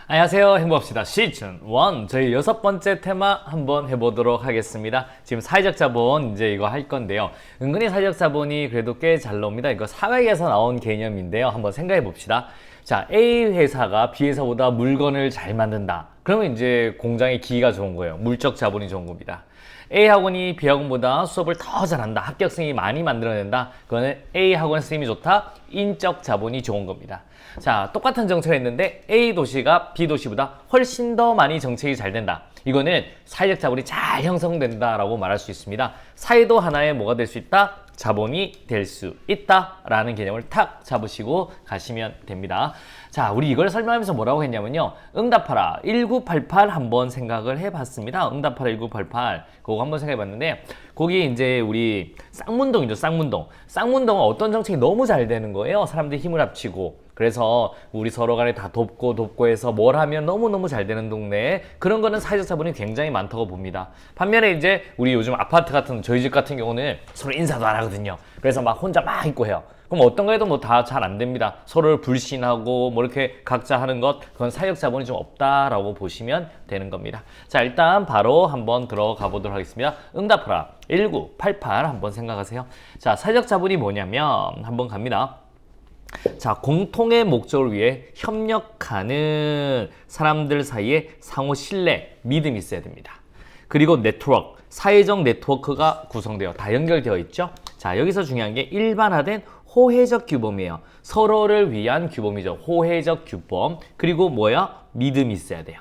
안녕하세요. 행복합시다. 시즌 1 저희 6번째 테마 한번 해보도록 하겠습니다. 지금 사회적 자본 이제 이거 할 건데요. 은근히 사회적 자본이 그래도 꽤 잘 나옵니다. 이거 사회에서 나온 개념인데요. 한번 생각해 봅시다. 자, A 회사가 B 회사보다 물건을 잘 만든다. 그러면 이제 공장의 기기가 좋은 거예요. 물적 자본이 좋은 겁니다. A 학원이 B 학원보다 수업을 더 잘한다. 합격생이 많이 만들어낸다. 그거는 A 학원 선생님이 좋다. 인적 자본이 좋은 겁니다. 자, 똑같은 정책을 했는데 A 도시가 B 도시보다 훨씬 더 많이 정책이 잘 된다. 이거는 사회적 자본이 잘 형성된다라고 말할 수 있습니다. 사회도 하나의 뭐가 될 수 있다? 자본이 될 수 있다라는 개념을 탁 잡으시고 가시면 됩니다. 자, 우리 이걸 설명하면서 뭐라고 했냐면요. 응답하라 1988 한번 생각을 해봤습니다. 응답하라 1988 그거 한번 생각해봤는데 거기 이제 우리 쌍문동이죠. 쌍문동. 쌍문동은 어떤 정책이 너무 잘 되는 거예요. 사람들이 힘을 합치고. 그래서 우리 서로 간에 다 돕고 해서 뭘 하면 너무너무 잘 되는 동네에 그런 거는 사회적 자본이 굉장히 많다고 봅니다. 반면에 이제 우리 요즘 아파트 같은 저희 집 같은 경우는 서로 인사도 안 하거든요. 그래서 막 혼자 막 있고 해요. 그럼 어떤 거에도 뭐 다 잘 안 됩니다. 서로를 불신하고 뭐 이렇게 각자 하는 것 그건 사회적 자본이 좀 없다라고 보시면 되는 겁니다. 자, 일단 바로 한번 들어가 보도록 하겠습니다. 응답하라 1988 한번 생각하세요. 자, 사회적 자본이 뭐냐면 한번 갑니다. 자, 공통의 목적을 위해 협력하는 사람들 사이에 상호 신뢰, 믿음이 있어야 됩니다. 그리고 네트워크, 사회적 네트워크가 구성되어 다 연결되어 있죠. 자, 여기서 중요한 게 일반화된 호혜적 규범이에요. 서로를 위한 규범이죠. 호혜적 규범. 그리고 뭐야? 믿음이 있어야 돼요.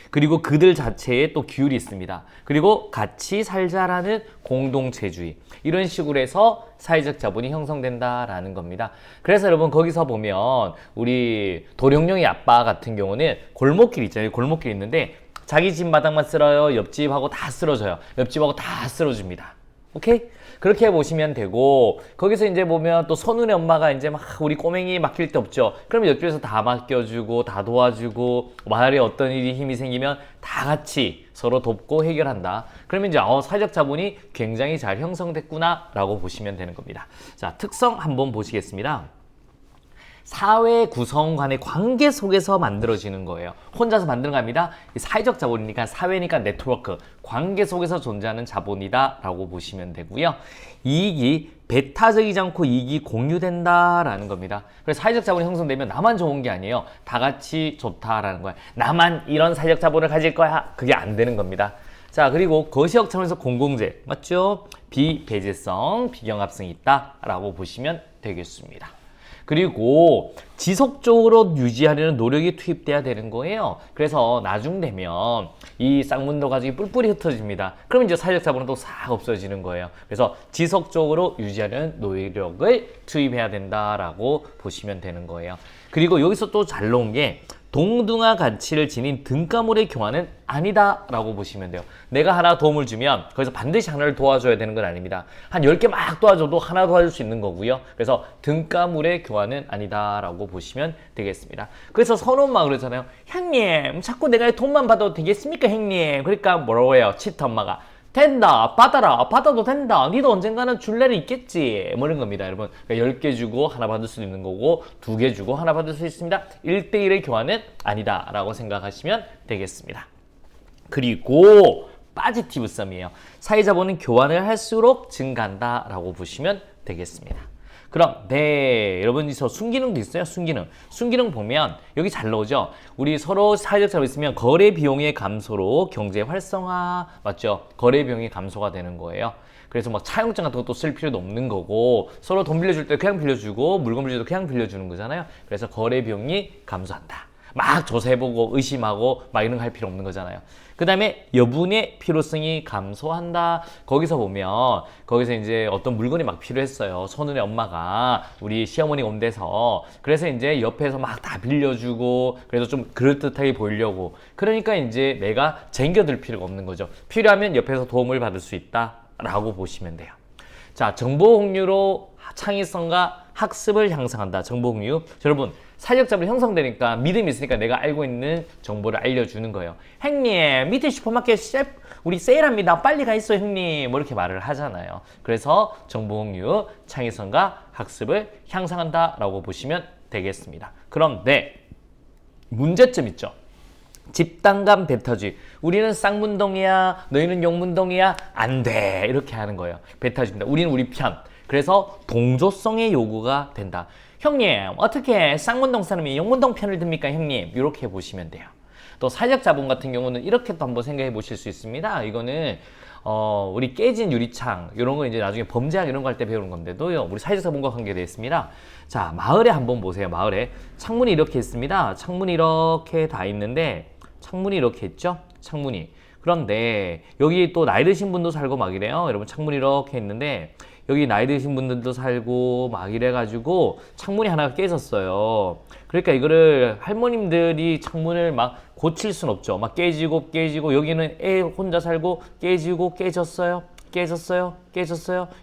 그리고 그들 자체에 또 규율이 있습니다. 그리고 같이 살자라는 공동체주의. 이런 식으로 해서 사회적 자본이 형성된다라는 겁니다. 그래서 여러분 거기서 보면 우리 도룡령의 아빠 같은 경우는 골목길 있잖아요. 골목길 있는데 자기 집 마당만 쓸어요. 옆집하고 다 쓸어줘요. 옆집하고 다 쓸어줍니다. 오케이? 그렇게 보시면 되고 거기서 이제 보면 또 선운의 엄마가 이제 막 우리 꼬맹이 맡길 데 없죠. 그러면 옆집에서 다 맡겨주고 다 도와주고 마을에 어떤 일이 힘이 생기면 다 같이 서로 돕고 해결한다. 그러면 이제 사회적 자본이 굉장히 잘 형성됐구나 라고 보시면 되는 겁니다. 자, 특성 한번 보시겠습니다. 사회 구성 간의 관계 속에서 만들어지는 거예요. 혼자서 만드는 거 아닙니다. 사회적 자본이니까 사회니까 네트워크, 관계 속에서 존재하는 자본이다 라고 보시면 되고요. 이익이 배타적이지 않고 이익이 공유된다라는 겁니다. 그래서 사회적 자본이 형성되면 나만 좋은 게 아니에요. 다 같이 좋다라는 거예요. 나만 이런 사회적 자본을 가질 거야. 그게 안 되는 겁니다. 자, 그리고 거시적 차원에서 공공재, 맞죠? 비배제성, 비경합성이 있다라고 보시면 되겠습니다. 그리고 지속적으로 유지하려는 노력이 투입돼야 되는 거예요. 그래서 나중 되면 이 쌍문도 가족이 뿔뿔이 흩어집니다. 그러면 이제 사회적 자본은 또 싹 없어지는 거예요. 그래서 지속적으로 유지하려는 노력을 투입해야 된다라고 보시면 되는 거예요. 그리고 여기서 또 잘 나온 게 동등한 가치를 지닌 등가물의 교환은 아니다 라고 보시면 돼요. 내가 하나 도움을 주면 거기서 반드시 하나를 도와줘야 되는 건 아닙니다. 한 10개 막 도와줘도 하나 도와줄 수 있는 거고요. 그래서 등가물의 교환은 아니다 라고 보시면 되겠습니다. 그래서 선엄마가 그러잖아요. 형님 자꾸 내가 돈만 받아도 되겠습니까 형님? 그러니까 뭐라고 해요? 치트 엄마가 된다 받아라 받아도 된다 니도 언젠가는 줄 날이 있겠지 뭐 이런 겁니다 여러분. 그러니까 10개 주고 하나 받을 수 있는 거고 2개 주고 하나 받을 수 있습니다. 1대1의 교환은 아니다 라고 생각하시면 되겠습니다. 그리고 파지티브 썸이에요. 사회자본은 교환을 할수록 증가한다 라고 보시면 되겠습니다. 그럼 네, 여러분 저 순기능도 있어요. 순기능 보면 여기 잘 나오죠. 우리 서로 사회적 자본이 있으면 거래 비용의 감소로 경제 활성화 맞죠? 거래 비용이 감소가 되는 거예요. 그래서 막 차용증 같은 것도 쓸 필요도 없는 거고 서로 돈 빌려줄 때 그냥 빌려주고 물건 빌려줄 때 그냥 빌려주는 거잖아요. 그래서 거래 비용이 감소한다. 막 조사해보고 의심하고 막 이런 거 할 필요 없는 거잖아요. 그 다음에 여분의 필요성이 감소한다. 거기서 보면 거기서 이제 어떤 물건이 막 필요했어요. 선우의 엄마가 우리 시어머니가 온 데서 그래서 이제 옆에서 막 다 빌려주고 그래서 좀 그럴듯하게 보이려고 그러니까 이제 내가 쟁겨들 필요가 없는 거죠. 필요하면 옆에서 도움을 받을 수 있다 라고 보시면 돼요. 자, 정보 공유로 창의성과 학습을 향상한다. 정보 공유. 여러분 사회적 자본이 형성되니까 믿음이 있으니까 내가 알고 있는 정보를 알려주는 거예요. 형님 밑에 슈퍼마켓 우리 세일합니다. 빨리 가 있어 형님. 뭐 이렇게 말을 하잖아요. 그래서 정보 공유, 창의성과 학습을 향상한다라고 보시면 되겠습니다. 그런데 문제점 있죠. 집단 간 배타주의. 우리는 쌍문동이야, 너희는 용문동이야, 안 돼. 이렇게 하는 거예요. 배타주의입니다. 우리는 우리 편. 그래서 동조성의 요구가 된다. 형님, 어떻게 쌍문동 사람이 용문동 편을 듭니까, 형님? 이렇게 보시면 돼요. 또 사회적 자본 같은 경우는 이렇게 또 한번 생각해 보실 수 있습니다. 이거는 우리 깨진 유리창 이런 거 이제 나중에 범죄학 이런 거 할 때 배우는 건데도요. 우리 사회적 자본과 관계되어 있습니다. 자, 마을에 한번 보세요. 마을에 창문이 이렇게 있습니다. 창문이 이렇게 다 있는데 창문이 이렇게 있죠? 창문이. 그런데 여기 또 나이 드신 분도 살고 막 이래요. 여러분 창문이 이렇게 있는데 여기 나이 드신 분들도 살고 막 이래가지고 창문이 하나가 깨졌어요. 그러니까 이거를 할머님들이 창문을 막 고칠 순 없죠. 막 깨지고 여기는 애 혼자 살고 깨지고 깨졌어요.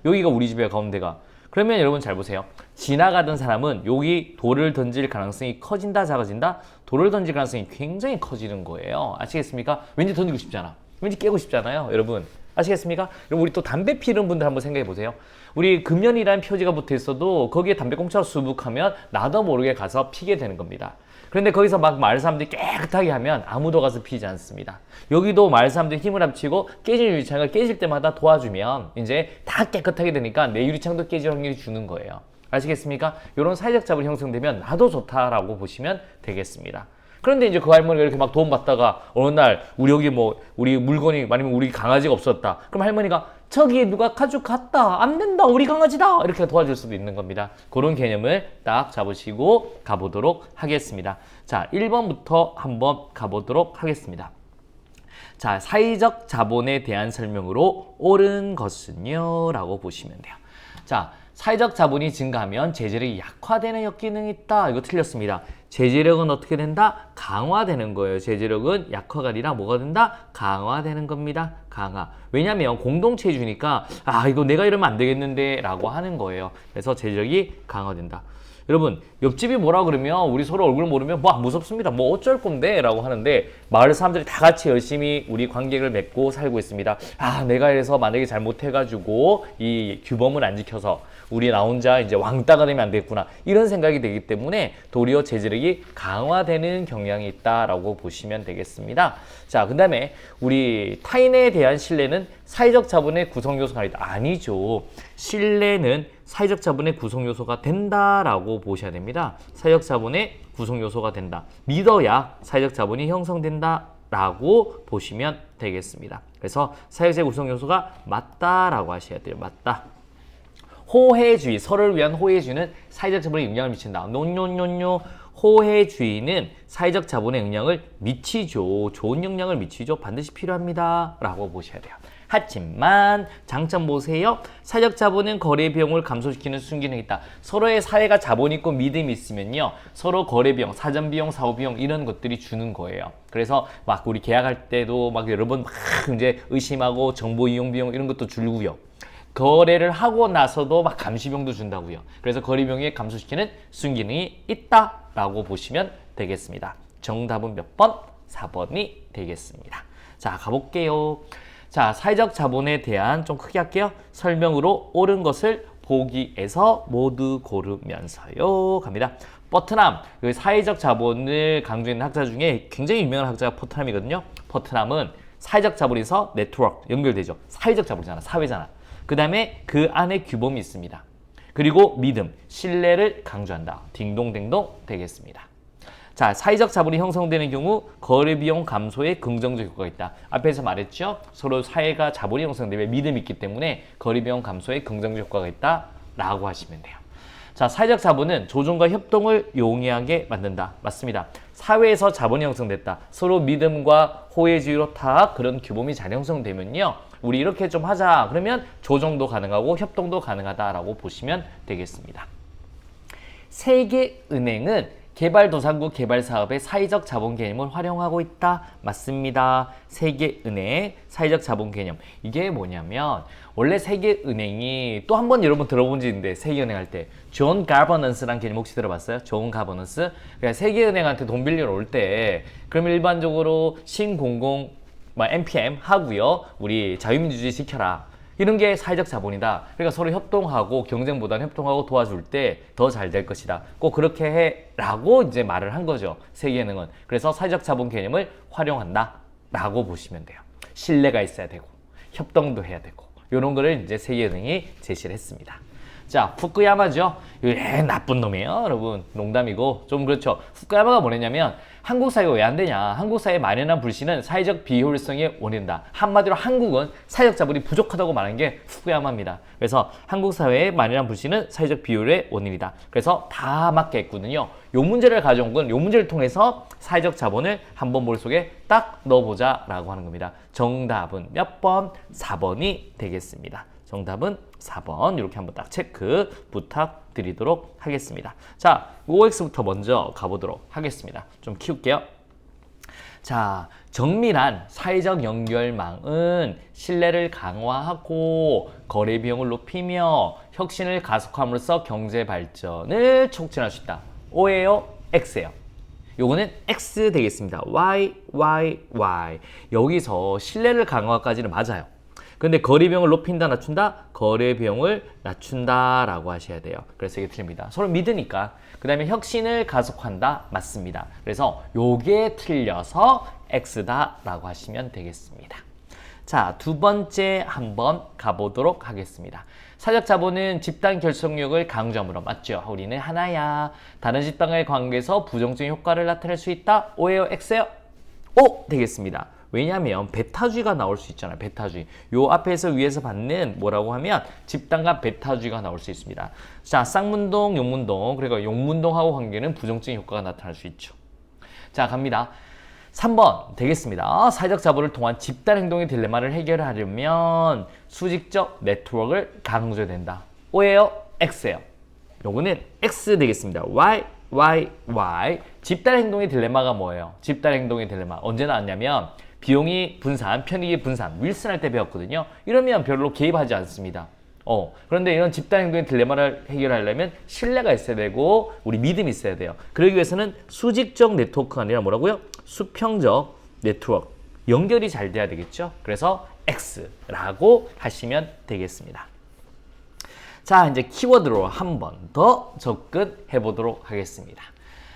여기가 우리 집이에요, 가운데가. 그러면 여러분 잘 보세요. 지나가던 사람은 여기 돌을 던질 가능성이 커진다, 작아진다? 돌을 던질 가능성이 굉장히 커지는 거예요. 아시겠습니까? 왠지 던지고 싶잖아. 왠지 깨고 싶잖아요, 여러분. 아시겠습니까? 여러분 우리 또 담배 피는 분들 한번 생각해 보세요. 우리 금연이라는 표지가 붙어 있어도 거기에 담배 공차로 수북하면 나도 모르게 가서 피게 되는 겁니다. 그런데 거기서 막 마을 사람들이 깨끗하게 하면 아무도 가서 피지 않습니다. 여기도 마을 사람들이 힘을 합치고 깨진 유리창을 깨질 때마다 도와주면 이제 다 깨끗하게 되니까 내 유리창도 깨질 확률이 주는 거예요. 아시겠습니까? 이런 사회적 자본이 형성되면 나도 좋다라고 보시면 되겠습니다. 그런데 이제 그 할머니가 이렇게 막 도움받다가 어느 날 우리 여기 뭐 우리 물건이 아니면 우리 강아지가 없었다. 그럼 할머니가 저기 누가 가져갔다. 안 된다. 우리 강아지다. 이렇게 도와줄 수도 있는 겁니다. 그런 개념을 딱 잡으시고 가보도록 하겠습니다. 자, 1번부터 한번 가보도록 하겠습니다. 자, 사회적 자본에 대한 설명으로 옳은 것은요? 라고 보시면 돼요. 자, 사회적 자본이 증가하면 제재력이 약화되는 역기능이 있다. 이거 틀렸습니다. 제재력은 어떻게 된다? 강화되는 거예요. 제재력은 약화가 아니라 뭐가 된다? 강화되는 겁니다. 강화. 왜냐하면 공동체에 주니까 이거 내가 이러면 안 되겠는데 라고 하는 거예요. 그래서 제재력이 강화된다. 여러분 옆집이 뭐라 그러면 우리 서로 얼굴 모르면 뭐 무섭습니다. 뭐 어쩔 건데 라고 하는데 마을 사람들이 다 같이 열심히 우리 관계를 맺고 살고 있습니다. 내가 이래서 만약에 잘못해가지고 이 규범을 안 지켜서 우리 나 혼자 이제 왕따가 되면 안 되겠구나 이런 생각이 되기 때문에 도리어 제재력이 강화되는 경향이 있다라고 보시면 되겠습니다. 자, 그 다음에 우리 타인에 대한 신뢰는 사회적 자본의 구성 요소가 아니죠. 신뢰는 사회적 자본의 구성 요소가 된다라고 보셔야 됩니다. 사회적 자본의 구성 요소가 된다. 믿어야 사회적 자본이 형성된다라고 보시면 되겠습니다. 그래서 사회적 구성 요소가 맞다라고 하셔야 돼요. 맞다. 호혜주의, 서로를 위한 호혜주의는 사회적 자본에 영향을 미친다. 노노노노. 호혜주의는 사회적 자본에 영향을 미치죠. 좋은 영향을 미치죠. 반드시 필요합니다. 라고 보셔야 돼요. 하지만 장점 보세요. 사회적 자본은 거래 비용을 감소시키는 순기능이 있다. 서로의 사회가 자본이 있고 믿음이 있으면요. 서로 거래 비용, 사전 비용, 사후 비용 이런 것들이 주는 거예요. 그래서 막 우리 계약할 때도 막 여러 번 막 이제 의심하고 정보 이용 비용 이런 것도 줄고요. 거래를 하고 나서도 막 감시비용도 준다고요. 그래서 거래비용이 감소시키는 순기능이 있다라고 보시면 되겠습니다. 정답은 몇 번? 4번이 되겠습니다. 자, 가볼게요. 자, 사회적 자본에 대한 좀 크게 할게요. 설명으로 옳은 것을 보기에서 모두 고르면서요. 갑니다. 퍼트남, 사회적 자본을 강조하는 학자 중에 굉장히 유명한 학자가 퍼트남이거든요. 퍼트남은 사회적 자본에서 네트워크 연결되죠. 사회적 자본이잖아. 사회잖아. 그 다음에 그 안에 규범이 있습니다. 그리고 믿음, 신뢰를 강조한다. 딩동댕동 되겠습니다. 자, 사회적 자본이 형성되는 경우 거래비용 감소에 긍정적 효과가 있다. 앞에서 말했죠. 서로 사회가 자본이 형성되면 믿음이 있기 때문에 거래비용 감소에 긍정적 효과가 있다라고 하시면 돼요. 자, 사회적 자본은 조정과 협동을 용이하게 만든다. 맞습니다. 사회에서 자본이 형성됐다. 서로 믿음과 호혜주의로 다 그런 규범이 잘 형성되면요. 우리 이렇게 좀 하자. 그러면 조정도 가능하고 협동도 가능하다라고 보시면 되겠습니다. 세계은행은 개발도상국 개발사업의 사회적 자본 개념을 활용하고 있다. 맞습니다. 세계은행 사회적 자본 개념. 이게 뭐냐면 원래 세계은행이 또 한 번 여러분 들어본 지 있는데 세계은행 할 때 존 가버넌스라는 개념 혹시 들어봤어요? 존 가버넌스? 그러니까 세계은행한테 돈 빌리러 올 때 그러면 일반적으로 신공공 MPM 하고요. 우리 자유민주주의 지켜라. 이런 게 사회적 자본이다. 그러니까 서로 협동하고 경쟁보다는 협동하고 도와줄 때 더 잘 될 것이다. 꼭 그렇게 해라고 이제 말을 한 거죠. 세계은행은. 그래서 사회적 자본 개념을 활용한다라고 보시면 돼요. 신뢰가 있어야 되고 협동도 해야 되고 이런 거를 이제 세계은행이 제시를 했습니다. 자, 후쿠야마죠. 나쁜 놈이에요, 여러분. 농담이고 좀 그렇죠. 후쿠야마가 뭐냐면 한국 사회가 왜 안 되냐. 한국 사회의 만연한 불신은 사회적 비효율성의 원인이다. 한마디로 한국은 사회적 자본이 부족하다고 말한 게 후쿠야마입니다. 그래서 한국 사회의 만연한 불신은 사회적 비효율의 원인이다. 그래서 다 맞게 했거든요. 요 문제를 가져온 건 요 문제를 통해서 사회적 자본을 한번 머릿속에 딱 넣어보자 라고 하는 겁니다. 정답은 몇 번? 4번이 되겠습니다. 정답은 4번 이렇게 한번 딱 체크 부탁드리도록 하겠습니다. 자, OX부터 먼저 가보도록 하겠습니다. 좀 키울게요. 자, 정밀한 사회적 연결망은 신뢰를 강화하고 거래 비용을 높이며 혁신을 가속함으로써 경제 발전을 촉진할 수 있다. O예요? X예요? 요거는 X 되겠습니다. Y. 여기서 신뢰를 강화까지는 맞아요. 근데 거래 비용을 높인다, 낮춘다? 거래 비용을 낮춘다 라고 하셔야 돼요. 그래서 이게 틀립니다. 서로 믿으니까. 그 다음에 혁신을 가속한다? 맞습니다. 그래서 요게 틀려서 X다 라고 하시면 되겠습니다. 자, 두 번째 한번 가보도록 하겠습니다. 사회적 자본은 집단 결속력을 강조함으로 맞죠? 우리는 하나야. 다른 집단과의 관계에서 부정적인 효과를 나타낼 수 있다? O예요? X예요? O 되겠습니다. 왜냐하면 베타주의가 나올 수 있잖아요. 베타주의. 요 앞에서 위에서 받는 뭐라고 하면 집단과 베타주의가 나올 수 있습니다. 자, 쌍문동, 용문동. 그리고 용문동하고 관계는 부정적인 효과가 나타날 수 있죠. 자, 갑니다. 3번 되겠습니다. 사회적 자본을 통한 집단 행동의 딜레마를 해결하려면 수직적 네트워크를 강조해야 된다. O예요? X예요? 요거는 X 되겠습니다. Y. 집단 행동의 딜레마가 뭐예요? 집단 행동의 딜레마 언제 나왔냐면 비용이 분산, 편익이 분산, 윌슨 할 때 배웠거든요. 이러면 별로 개입하지 않습니다. 그런데 이런 집단 행동의 딜레마를 해결하려면 신뢰가 있어야 되고 우리 믿음이 있어야 돼요. 그러기 위해서는 수직적 네트워크가 아니라 뭐라고요? 수평적 네트워크. 연결이 잘 돼야 되겠죠. 그래서 X라고 하시면 되겠습니다. 자, 이제 키워드로 한 번 더 접근해 보도록 하겠습니다.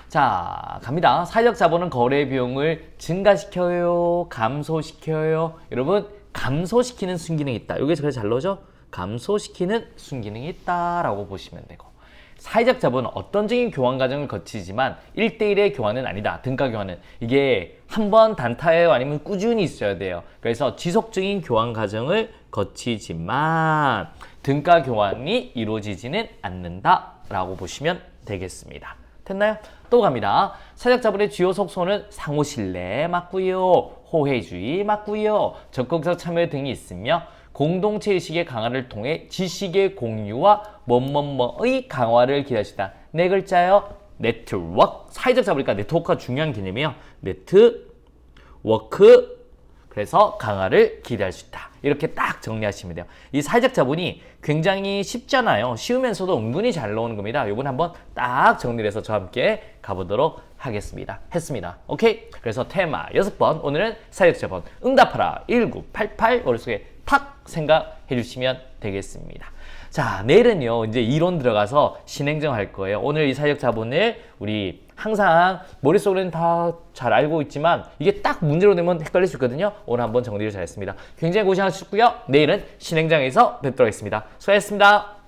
자, 갑니다. 사회적 자본은 거래 비용을 증가시켜요? 감소시켜요? 여러분, 감소시키는 순기능이 있다. 여기서 그래서 잘 나오죠? 감소시키는 순기능이 있다라고 보시면 되고, 사회적 자본은 어떤적인 교환 과정을 거치지만 1대1의 교환은 아니다. 등가 교환은. 이게 한 번 단타예요? 아니면 꾸준히 있어야 돼요. 그래서 지속적인 교환 과정을 거치지만 등가 교환이 이루어지지는 않는다라고 보시면 되겠습니다. 됐나요? 또 갑니다. 사회적 자본의 주요 속소는 상호 신뢰 맞고요. 호혜주의 맞고요. 적극적 참여 등이 있으며 공동체 의식의 강화를 통해 지식의 공유와 뭐뭐뭐의 강화를 기대하시다. 네 글자요. 네트워크. 사회적 자본이니까 네트워크가 중요한 개념이에요. 네트워크. 그래서 강화를 기대할 수 있다. 이렇게 딱 정리하시면 돼요. 이 사회적 자본이 굉장히 쉽잖아요. 쉬우면서도 은근히 잘 나오는 겁니다. 이번 한번 딱 정리를 해서 저와 함께 가보도록 하겠습니다. 했습니다. 오케이? 그래서 테마 6번. 오늘은 사회적 자본. 응답하라 1988 머릿속에 탁 생각해 주시면 되겠습니다. 자, 내일은요, 이제 이론 들어가서 신행정 할 거예요. 오늘 이 사회적 자본을 우리 항상 머릿속으로는 다 잘 알고 있지만 이게 딱 문제로 내면 헷갈릴 수 있거든요. 오늘 한번 정리를 잘했습니다. 굉장히 고생하셨고요. 내일은 신행정에서 뵙도록 하겠습니다. 수고하셨습니다.